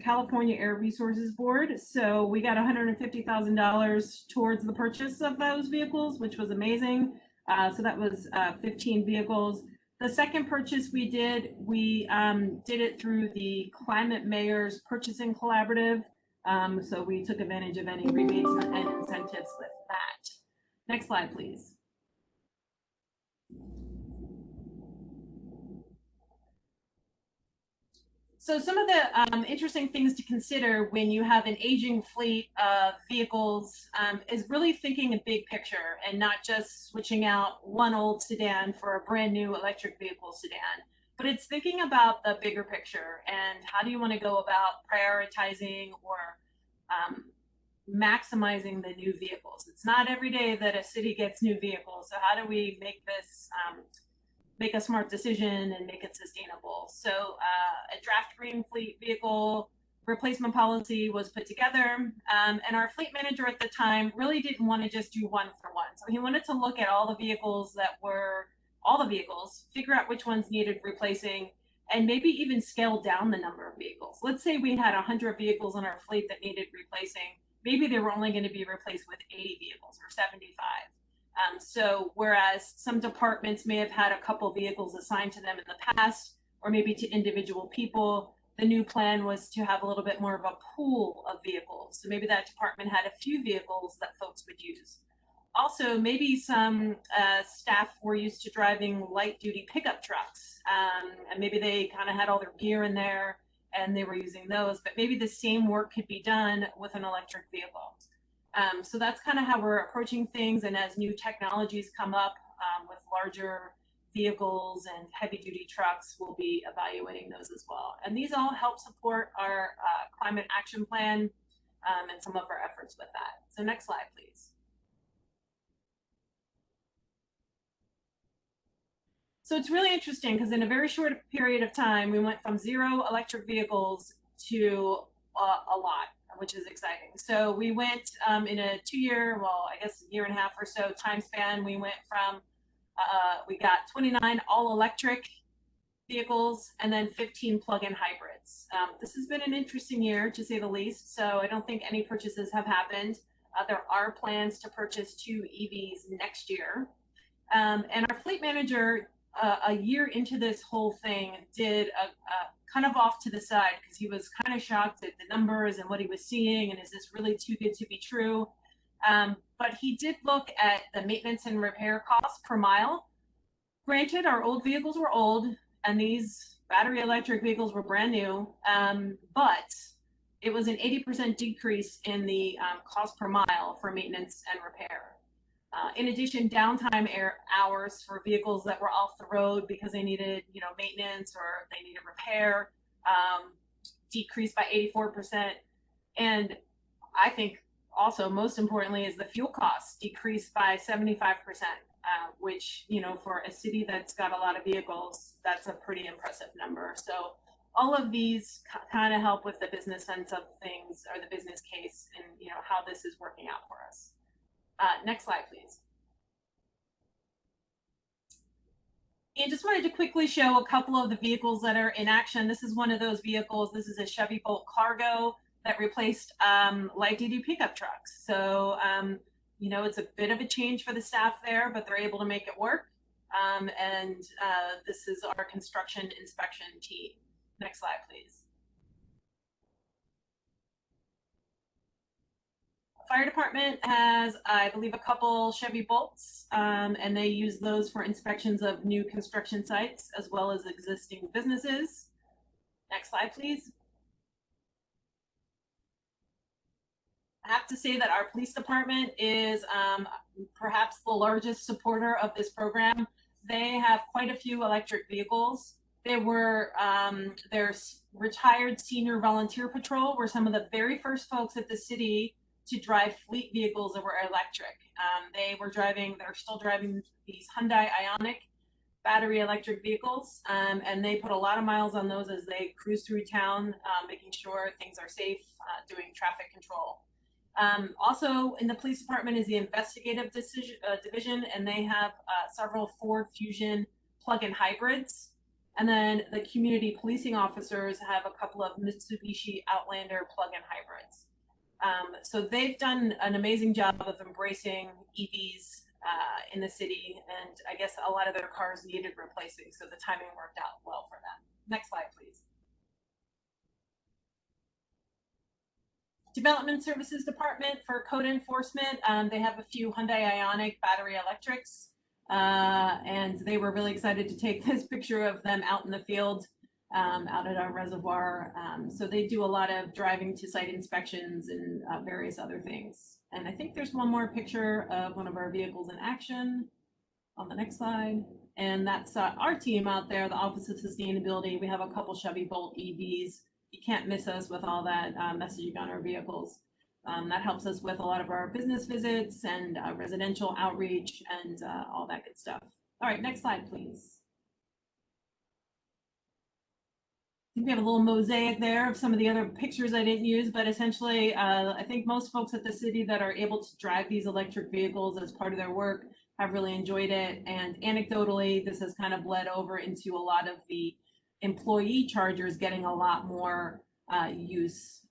California Air Resources Board. So we got $150,000 towards the purchase of those vehicles, which was amazing. So that was 15 vehicles. The second purchase we did it through the Climate Mayors Purchasing Collaborative. So we took advantage of any rebates and incentives with that. Next slide, please. So some of the interesting things to consider when you have an aging fleet of vehicles is really thinking a big picture and not just switching out one old sedan for a brand new electric vehicle sedan, but it's thinking about the bigger picture and how do you want to go about prioritizing or maximizing the new vehicles. It's not every day that a city gets new vehicles, so how do we make this make a smart decision and make it sustainable? So a draft green fleet vehicle replacement policy was put together, and our fleet manager at the time really didn't want to just do one for one. So he wanted to look at all the vehicles, figure out which ones needed replacing, and maybe even scale down the number of vehicles. Let's say we had 100 vehicles in our fleet that needed replacing. Maybe they were only going to be replaced with 80 vehicles or 75. So whereas some departments may have had a couple vehicles assigned to them in the past, or maybe to individual people, the new plan was to have a little bit more of a pool of vehicles. So maybe that department had a few vehicles that folks would use. Also, maybe some staff were used to driving light duty pickup trucks, and maybe they kind of had all their gear in there and they were using those, but maybe the same work could be done with an electric vehicle. So that's kind of how we're approaching things. And as new technologies come up with larger vehicles and heavy duty trucks, we'll be evaluating those as well. And these all help support our climate action plan and some of our efforts with that. So next slide, please. So it's really interesting because in a very short period of time, we went from 0 electric vehicles to a lot, which is exciting. So we went in a 2-year, well, I guess a year and a half or so time span, we went from, we got 29 all electric vehicles and then 15 plug-in hybrids. This has been an interesting year to say the least. So I don't think any purchases have happened. There are plans to purchase 2 EVs next year. And our fleet manager, a year into this whole thing, did a kind of off to the side because he was kind of shocked at the numbers and what he was seeing, and is this really too good to be true? But he did look at the maintenance and repair costs per mile. Granted, our old vehicles were old and these battery electric vehicles were brand new, but it was an 80% decrease in the cost per mile for maintenance and repair. In addition, downtime hours for vehicles that were off the road because they needed, maintenance or they needed repair, decreased by 84%. And I think also most importantly is the fuel costs decreased by 75%, which, for a city that's got a lot of vehicles, that's a pretty impressive number. So all of these kind of help with the business sense of things, or the business case, and how this is working out for us. Next slide, please. And just wanted to quickly show a couple of the vehicles that are in action. This is one of those vehicles. This is a Chevy Bolt Cargo that replaced light duty pickup trucks. So, it's a bit of a change for the staff there, but they're able to make it work. And this is our construction inspection team. Next slide, please. Fire department has, I believe, a couple Chevy Bolts, and they use those for inspections of new construction sites as well as existing businesses. Next slide, please. I have to say that our police department is perhaps the largest supporter of this program. They have quite a few electric vehicles. They were, their retired senior volunteer patrol were some of the very first folks at the city to drive fleet vehicles that were electric. They're still driving these Hyundai Ioniq battery electric vehicles, and they put a lot of miles on those as they cruise through town, making sure things are safe, doing traffic control. Also in the police department is the investigative division, and they have several Ford Fusion plug-in hybrids. And then the community policing officers have a couple of Mitsubishi Outlander plug-in hybrids. So they've done an amazing job of embracing EVs in the city, and I guess a lot of their cars needed replacing, so the timing worked out well for them. Next slide, please. Development Services Department for code enforcement. They have a few Hyundai Ioniq battery electrics, and they were really excited to take this picture of them out in the field, out at our reservoir. So they do a lot of driving to site inspections and various other things. And I think there's one more picture of one of our vehicles in action on the next slide. And that's our team out there, the Office of Sustainability. We have a couple Chevy Bolt EVs. You can't miss us with all that messaging on our vehicles. That helps us with a lot of our business visits and residential outreach and all that good stuff. All right, next slide, please. I think we have a little mosaic there of some of the other pictures I didn't use, but essentially, I think most folks at the city that are able to drive these electric vehicles as part of their work have really enjoyed it. And anecdotally, this has kind of bled over into a lot of the employee chargers getting a lot more use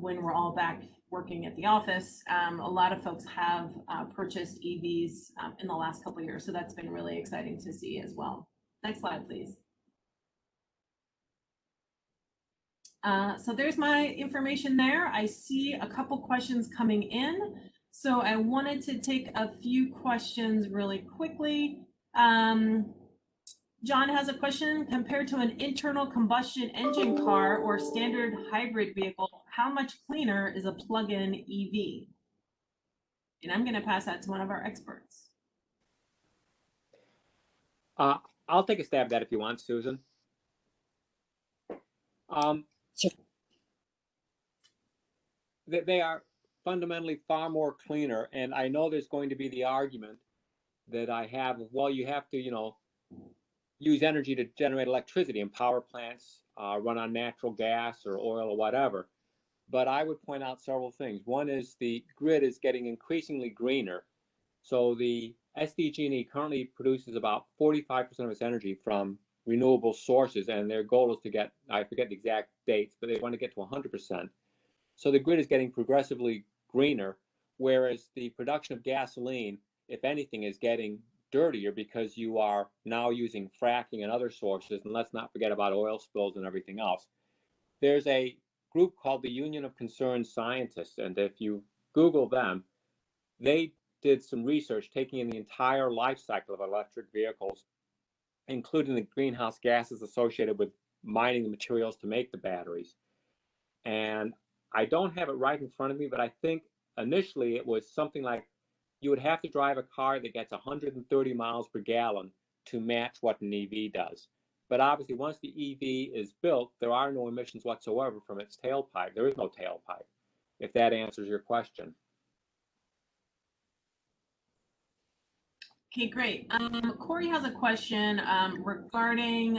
when we're all back working at the office. A lot of folks have purchased EVs in the last couple of years, so that's been really exciting to see as well. Next slide, please. So there's my information there. I see a couple questions coming in. So I wanted to take a few questions really quickly. John has a question. Compared to an internal combustion engine car or standard hybrid vehicle, how much cleaner is a plug-in EV? And I'm going to pass that to one of our experts. I'll take a stab at that if you want, Susan. Sure. They are fundamentally far more cleaner, and I know there's going to be the argument that I have of, well, you have to, use energy to generate electricity, and power plants run on natural gas or oil or whatever. But I would point out several things. One is the grid is getting increasingly greener. So the SDG&E currently produces about 45% of its energy from renewable sources, and their goal is to get, I forget the exact dates, but they want to get to 100%. So the grid is getting progressively greener, whereas the production of gasoline, if anything, is getting dirtier because you are now using fracking and other sources, and let's not forget about oil spills and everything else. There's a group called the Union of Concerned Scientists, and if you Google them, they did some research taking in the entire life cycle of electric vehicles, including the greenhouse gases associated with mining the materials to make the batteries. And I don't have it right in front of me, but I think initially it was something like you would have to drive a car that gets 130 miles per gallon to match what an EV does. But obviously, once the EV is built, there are no emissions whatsoever from its tailpipe. There is no tailpipe, if that answers your question. Okay, great. Corey has a question regarding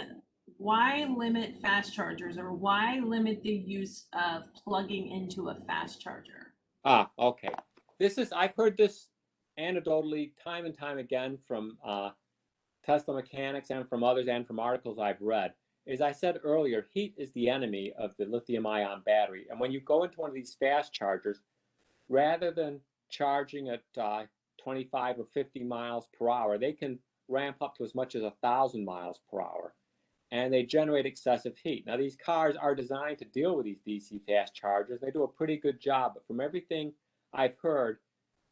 why limit fast chargers, or why limit the use of plugging into a fast charger? Okay. I've heard this anecdotally time and time again from Tesla mechanics and from others and from articles I've read. As I said earlier, heat is the enemy of the lithium-ion battery. And when you go into one of these fast chargers, rather than charging at 25 or 50 miles per hour, they can ramp up to as much as 1,000 miles per hour. And they generate excessive heat. Now, these cars are designed to deal with these DC fast chargers. They do a pretty good job, but from everything I've heard,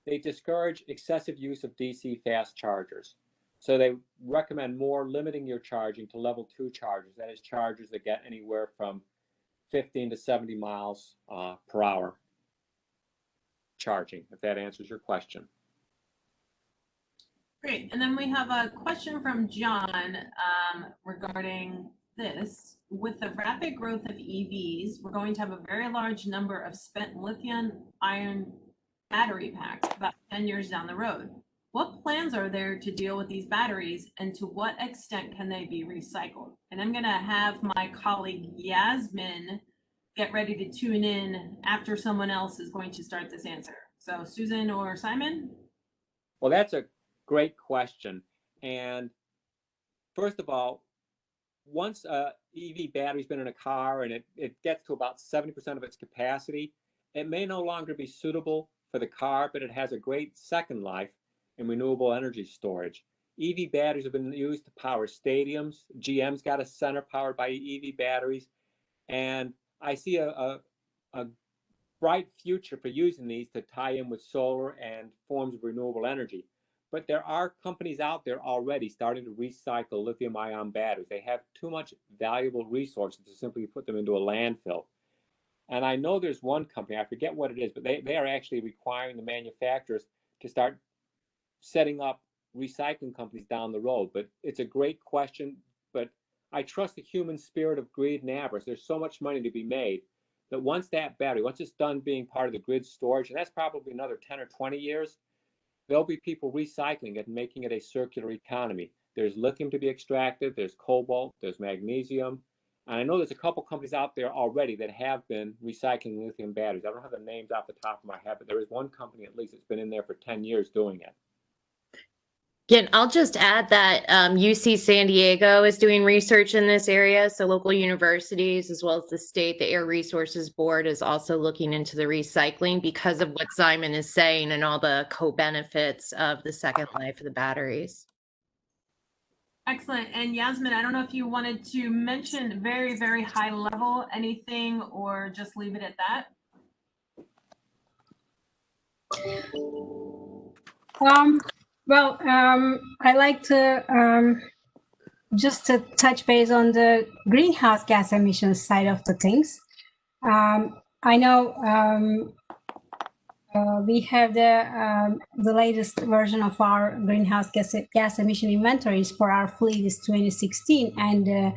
they discourage excessive use of DC fast chargers. So they recommend more limiting your charging to level 2 chargers, that is, chargers that get anywhere from 15 to 70 miles per hour charging, if that answers your question. Great. And then we have a question from John regarding this. With the rapid growth of EVs, we're going to have a very large number of spent lithium-ion battery packs about 10 years down the road. What plans are there to deal with these batteries, and to what extent can they be recycled? And I'm going to have my colleague Yasmin get ready to tune in after someone else is going to start this answer. So Susan or Simon? Well, that's a great question. And first of all, once a EV battery's been in a car and it gets to about 70% of its capacity, it may no longer be suitable for the car, but it has a great second life. in renewable energy storage. EV batteries have been used to power stadiums. GM's got a center powered by EV batteries. And I see a bright future for using these to tie in with solar and forms of renewable energy. But there are companies out there already starting to recycle lithium ion batteries. They have too much valuable resources to simply put them into a landfill. And I know there's one company, I forget what it is, but they are actually requiring the manufacturers to start setting up recycling companies down the road. But it's a great question. But I trust the human spirit of greed and avarice. There's so much money to be made that once that battery, once it's done being part of the grid storage, and that's probably another 10 or 20 years, there'll be people recycling it and making it a circular economy. There's lithium to be extracted, there's cobalt, there's magnesium. And I know there's a couple companies out there already that have been recycling lithium batteries. I don't have the names off the top of my head, but there is one company at least that's been in there for 10 years doing it. Again, I'll just add that UC San Diego is doing research in this area. So local universities, as well as the state, the Air Resources Board is also looking into the recycling because of what Simon is saying and all the co-benefits of the second life of the batteries. Excellent. And Yasmin, I don't know if you wanted to mention very, very high level anything or just leave it at that. Well, I like to just to touch base on the greenhouse gas emissions side of the things. I know we have the latest version of our greenhouse gas emission inventories for our fleet is 2016, and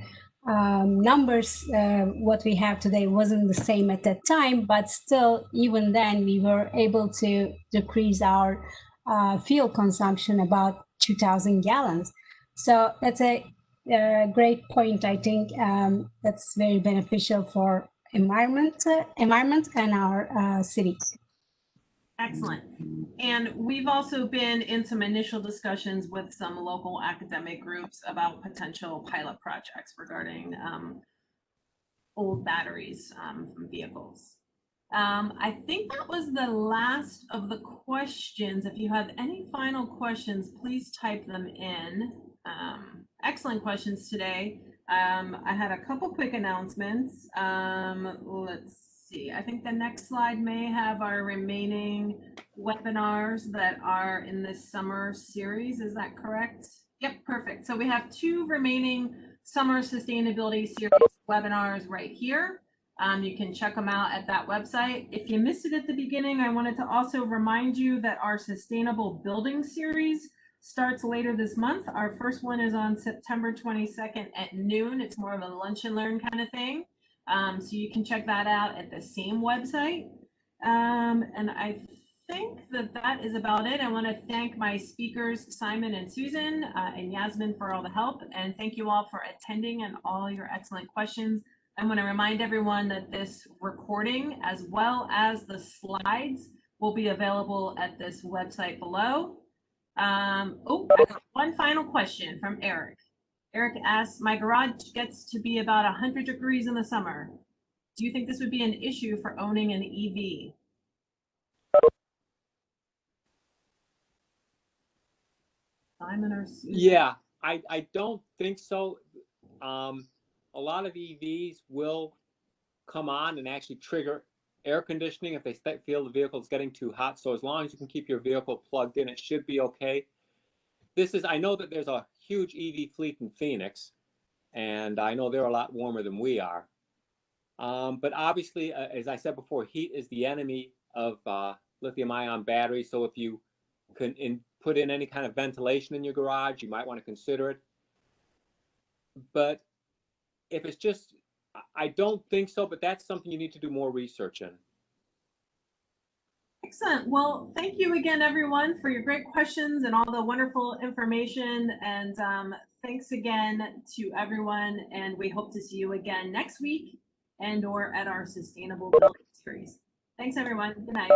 numbers what we have today wasn't the same at that time, but still, even then, we were able to decrease our fuel consumption about 2,000 gallons. So that's a great point. I think that's very beneficial for environment and our city. Excellent. And we've also been in some initial discussions with some local academic groups about potential pilot projects regarding old batteries from vehicles. I think that was the last of the questions. If you have any final questions, please type them in. Excellent questions today. I had a couple quick announcements. Let's see. I think the next slide may have our remaining webinars that are in this summer series. Is that correct? Yep, perfect. So we have 2 remaining summer sustainability series webinars right here. You can check them out at that website. If you missed it at the beginning, I wanted to also remind you that our sustainable building series starts later this month. Our first one is on September 22nd at noon. It's more of a lunch and learn kind of thing. So you can check that out at the same website. And I think that is about it. I want to thank my speakers, Simon and Susan, and Yasmin for all the help. And thank you all for attending and all your excellent questions. I want to remind everyone that this recording, as well as the slides, will be available at this website below. I got one final question from Eric. Eric asks, my garage gets to be about 100 degrees in the summer. Do you think this would be an issue for owning an EV? Simon or Susan? Yeah, I don't think so. A lot of EVs will come on and actually trigger air conditioning if they feel the vehicle is getting too hot. So as long as you can keep your vehicle plugged in, it should be okay. I know that there's a huge EV fleet in Phoenix, and I know they're a lot warmer than we are. But obviously, as I said before, heat is the enemy of lithium-ion batteries. So if you can put in any kind of ventilation in your garage, you might want to consider it. But if it's just, I don't think so, but that's something you need to do more research in. Excellent. Well, thank you again, everyone, for your great questions and all the wonderful information. And thanks again to everyone. And we hope to see you again next week and or at our Sustainable Building Series. Thanks, everyone. Good night.